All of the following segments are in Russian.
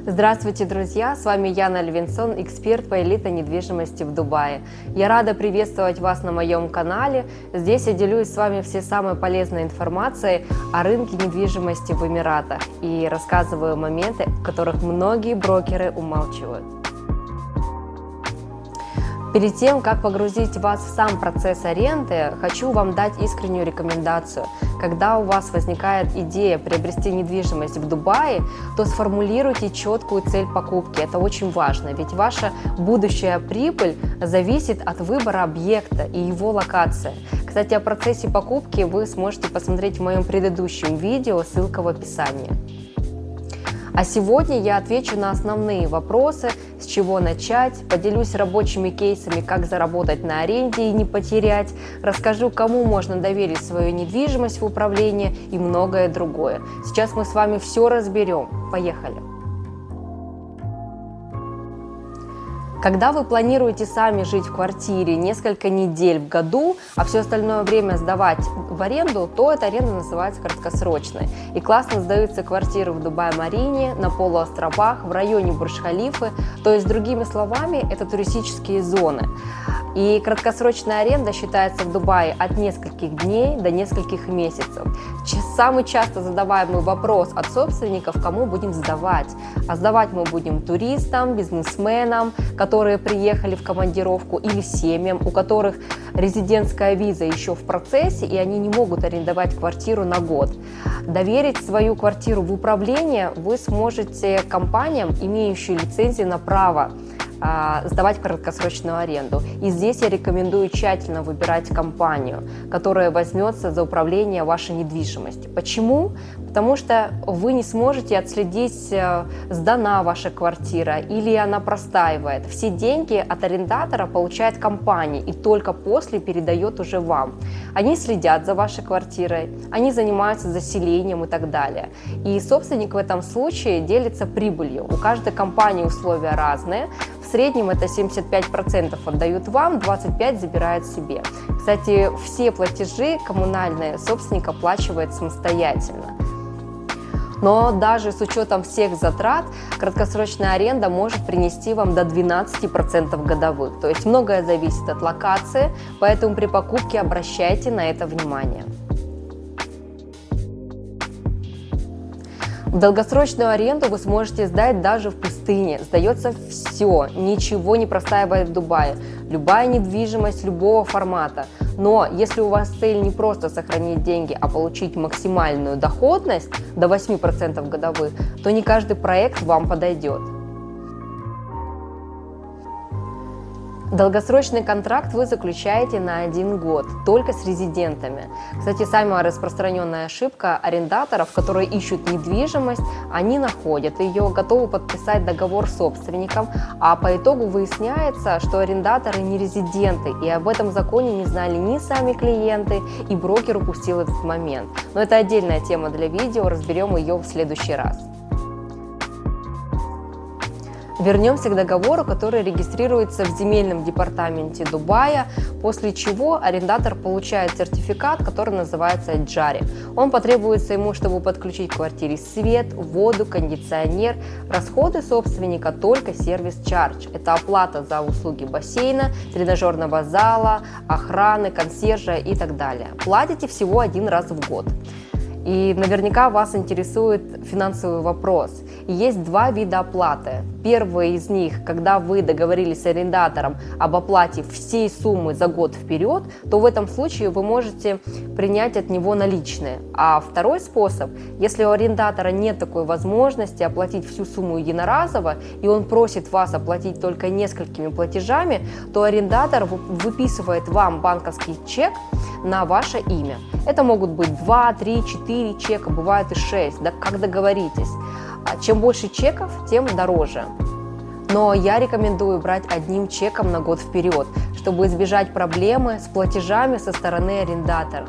Здравствуйте, друзья! С вами Яна Левинсон, эксперт по элитной недвижимости в Дубае. Я рада приветствовать вас на моем канале. Здесь я делюсь с вами всей самой полезной информацией о рынке недвижимости в Эмиратах и рассказываю моменты, о которых многие брокеры умалчивают. Перед тем, как погрузить вас в сам процесс аренды, хочу вам дать искреннюю рекомендацию. Когда у вас возникает идея приобрести недвижимость в Дубае, то сформулируйте четкую цель покупки. Это очень важно, ведь ваша будущая прибыль зависит от выбора объекта и его локации. Кстати, о процессе покупки вы сможете посмотреть в моем предыдущем видео, ссылка в описании. А сегодня я отвечу на основные вопросы, с чего начать, поделюсь рабочими кейсами, как заработать на аренде и не потерять, расскажу, кому можно доверить свою недвижимость в управление и многое другое. Сейчас мы с вами все разберем. Поехали! Когда вы планируете сами жить в квартире несколько недель в году, а все остальное время сдавать в аренду, то эта аренда называется краткосрочной. И классно сдаются квартиры в Дубай-Марине, на полуостровах, в районе Бурдж-Халифы, то есть, другими словами, это туристические зоны. И краткосрочная аренда считается в Дубае от нескольких дней до нескольких месяцев. Самый часто задаваемый вопрос от собственников, кому будем сдавать. А сдавать мы будем туристам, бизнесменам, которые приехали в командировку, или семьям, у которых резидентская виза еще в процессе, и они не могут арендовать квартиру на год. Доверить свою квартиру в управление вы сможете компаниям, имеющим лицензию на право сдавать краткосрочную аренду. И здесь я рекомендую тщательно выбирать компанию, которая возьмется за управление вашей недвижимостью. Почему? Потому что вы не сможете отследить, сдана ваша квартира или она простаивает. Все деньги от арендатора получает компания и только после передает уже вам. Они следят за вашей квартирой, они занимаются заселением и так далее. И собственник в этом случае делится прибылью. У каждой компании условия разные. В среднем это 75% отдают вам, 25% забирают себе. Кстати, все платежи коммунальные собственник оплачивает самостоятельно. Но даже с учетом всех затрат, краткосрочная аренда может принести вам до 12% годовых. То есть многое зависит от локации, поэтому при покупке обращайте на это внимание. В долгосрочную аренду вы сможете сдать даже в пустыне. Сдается все, ничего не простаивает в Дубае. Любая недвижимость любого формата. Но если у вас цель не просто сохранить деньги, а получить максимальную доходность до 8% годовых, то не каждый проект вам подойдет. Долгосрочный контракт вы заключаете на 1 год, только с резидентами. Кстати, самая распространенная ошибка арендаторов, которые ищут недвижимость, они находят ее, готовы подписать договор с собственником, а по итогу выясняется, что арендаторы не резиденты, и об этом законе не знали ни сами клиенты, и брокер упустил этот момент. Но это отдельная тема для видео, разберем ее в следующий раз. Вернемся к договору, который регистрируется в земельном департаменте Дубая, после чего арендатор получает сертификат, который называется Джари. Он потребуется ему, чтобы подключить к квартире свет, воду, кондиционер. Расходы собственника только сервис-чардж. Это оплата за услуги бассейна, тренажерного зала, охраны, консьержа и так далее. Платите всего 1 раз в год. И наверняка вас интересует финансовый вопрос. И есть 2 вида оплаты. Первый из них, когда вы договорились с арендатором об оплате всей суммы за год вперед, то в этом случае вы можете принять от него наличные. А второй способ, если у арендатора нет такой возможности оплатить всю сумму единоразово, и он просит вас оплатить только несколькими платежами, то арендатор выписывает вам банковский чек на ваше имя. Это могут быть 2, 3, 4 чека, бывает и 6, да, как договоритесь. Чем больше чеков, тем дороже. Но я рекомендую брать одним чеком на год вперед, чтобы избежать проблемы с платежами со стороны арендатора.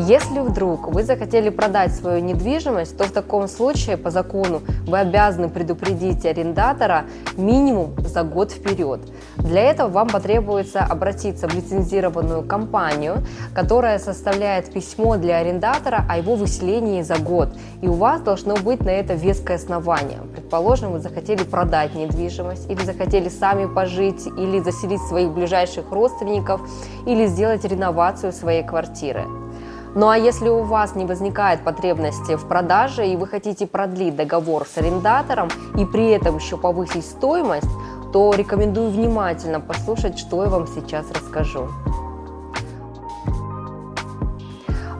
Если вдруг вы захотели продать свою недвижимость, то в таком случае по закону вы обязаны предупредить арендатора минимум за год вперед. Для этого вам потребуется обратиться в лицензированную компанию, которая составляет письмо для арендатора о его выселении за год. И у вас должно быть на это веское основание. Предположим, вы захотели продать недвижимость, или захотели сами пожить, или заселить своих ближайших родственников, или сделать реновацию своей квартиры. Ну а если у вас не возникает потребности в продаже и вы хотите продлить договор с арендатором и при этом еще повысить стоимость, то рекомендую внимательно послушать, что я вам сейчас расскажу.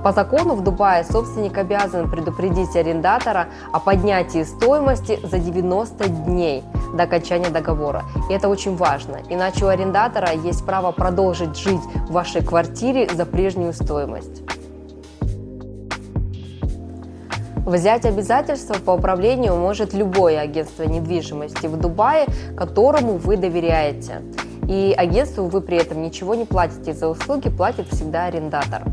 По закону в Дубае собственник обязан предупредить арендатора о поднятии стоимости за 90 дней до окончания договора. И это очень важно, иначе у арендатора есть право продолжить жить в вашей квартире за прежнюю стоимость. Взять обязательства по управлению может любое агентство недвижимости в Дубае, которому вы доверяете. И агентству вы при этом ничего не платите за услуги, платит всегда арендатор.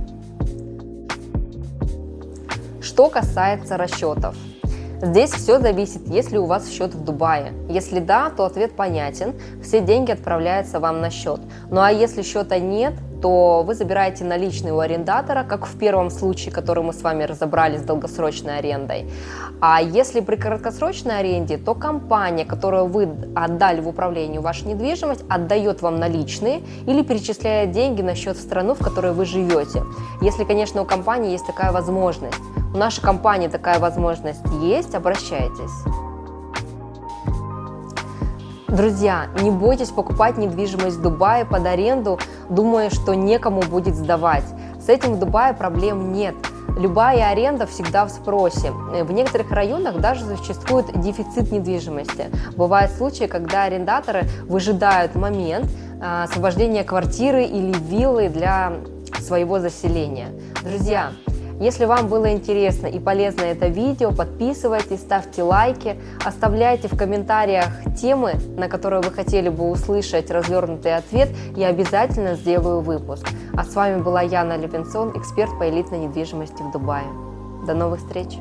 Что касается расчетов. Здесь все зависит, есть ли у вас счет в Дубае. Если да, то ответ понятен, все деньги отправляются вам на счет. Ну а если счета нет, то вы забираете наличные у арендатора, как в первом случае, который мы с вами разобрали с долгосрочной арендой. А если при краткосрочной аренде, то компания, которую вы отдали в управление вашу недвижимость, отдает вам наличные или перечисляет деньги на счет в страну, в которой вы живете. Если, конечно, у компании есть такая возможность. У нашей компании такая возможность есть, обращайтесь. Друзья, не бойтесь покупать недвижимость в Дубае под аренду, думая, что некому будет сдавать. С этим в Дубае проблем нет. Любая аренда всегда в спросе. В некоторых районах даже существует дефицит недвижимости. Бывают случаи, когда арендаторы выжидают момент освобождения квартиры или виллы для своего заселения. Друзья, если вам было интересно и полезно это видео, подписывайтесь, ставьте лайки, оставляйте в комментариях темы, на которые вы хотели бы услышать развернутый ответ, я обязательно сделаю выпуск. А с вами была Яна Левинсон, эксперт по элитной недвижимости в Дубае. До новых встреч!